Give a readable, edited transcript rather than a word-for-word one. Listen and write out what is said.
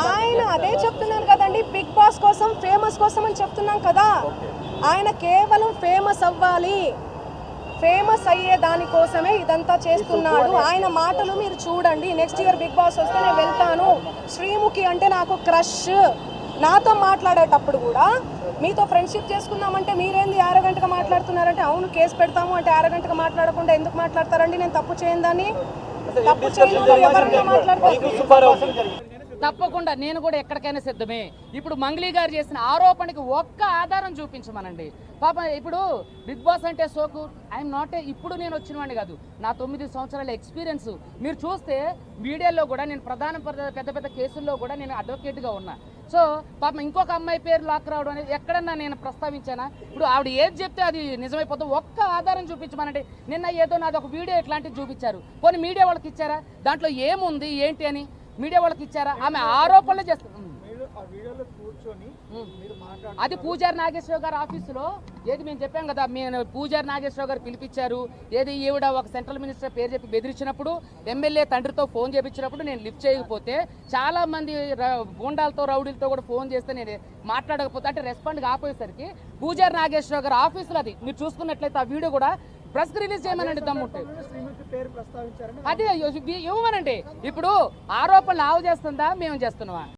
ఆయన అదే చెప్తున్నాను కదండి, బిగ్ బాస్ కోసం ఫేమస్ కోసం అని చెప్తున్నాం కదా. ఆయన కేవలం ఫేమస్ అవ్వాలి, ఫేమస్ అయ్యే దానికోసమే ఇదంతా చేస్తున్నాడు. ఆయన మాటలు మీరు చూడండి. నెక్స్ట్ ఇయర్ బిగ్ బాస్ వస్తే నేను వెళ్తాను, శ్రీముఖి అంటే నాకు క్రష్, నాతో మాట్లాడేటప్పుడు కూడా మీతో ఫ్రెండ్షిప్ చేసుకున్నామంటే మీరేంది అరగంటగా మాట్లాడుతున్నారంటే, అవును కేసు పెడతాము అంటే అరగంటగా మాట్లాడకుండా ఎందుకు మాట్లాడతారండి? నేను తప్పు చేయందని, తప్పు చేయకుండా ఎవరైనా మాట్లాడతారు. తప్పకుండా నేను కూడా ఎక్కడికైనా సిద్ధమే. ఇప్పుడు మంగ్లీ గారు చేసిన ఆరోపణకి ఒక్క ఆధారం చూపించమనండి. పాప ఇప్పుడు బిగ్ బాస్ అంటే సోకు ఐఎమ్ నాట్ ఇప్పుడు నేను వచ్చిన వాడిని కాదు, నా 9 సంవత్సరాల ఎక్స్పీరియన్స్ మీరు చూస్తే మీడియాలో కూడా నేను పెద్ద పెద్ద కేసుల్లో కూడా నేను అడ్వకేట్గా ఉన్నా. సో పాపం ఇంకొక అమ్మాయి పేరు లాక్ రావడం అనేది ఎక్కడన్నా నేను ప్రస్తావించానా? ఇప్పుడు ఆవిడ ఏది చెప్తే అది నిజమైపోతుంది. ఒక్క ఆధారం చూపించమనండి. నిన్న ఏదో నాది ఒక వీడియో ఇట్లాంటివి చూపించారు, పోనీ మీడియా వాళ్ళకి ఇచ్చారా? దాంట్లో ఏముంది ఏంటి అని మీడియా వాళ్ళకి ఇచ్చారా? ఆమె ఆరోపణలు చేస్తారు. అది పూజారి నాగేశ్వరరావు గారి ఆఫీసులో ఏది మేము చెప్పాం కదా, మేము పూజారి నాగేశ్వరరావు గారు పిలిపించారు. ఏది ఈవిడ ఒక సెంట్రల్ మినిస్టర్ పేరు చెప్పి బెదిరించినప్పుడు, ఎమ్మెల్యే తండ్రితో ఫోన్ చేయించినప్పుడు నేను లిఫ్ట్ చేయకపోతే, చాలా మంది గూండాలతో రౌడీలతో కూడా ఫోన్ చేస్తే నేను మాట్లాడకపోతే అంటే రెస్పాండ్ కాకపోయేసరికి పూజారి నాగేశ్వరరావు గారి ఆఫీసులో అది మీరు చూసుకున్నట్లయితే ఆ వీడియో కూడా ప్రెస్ రిలీజ్ చేయమనండి దమ్ముంటే. అదే ఇవ్వమనండి. ఇప్పుడు ఆరోపణలు ఆవు చేస్తుందా మేము చేస్తున్నావా?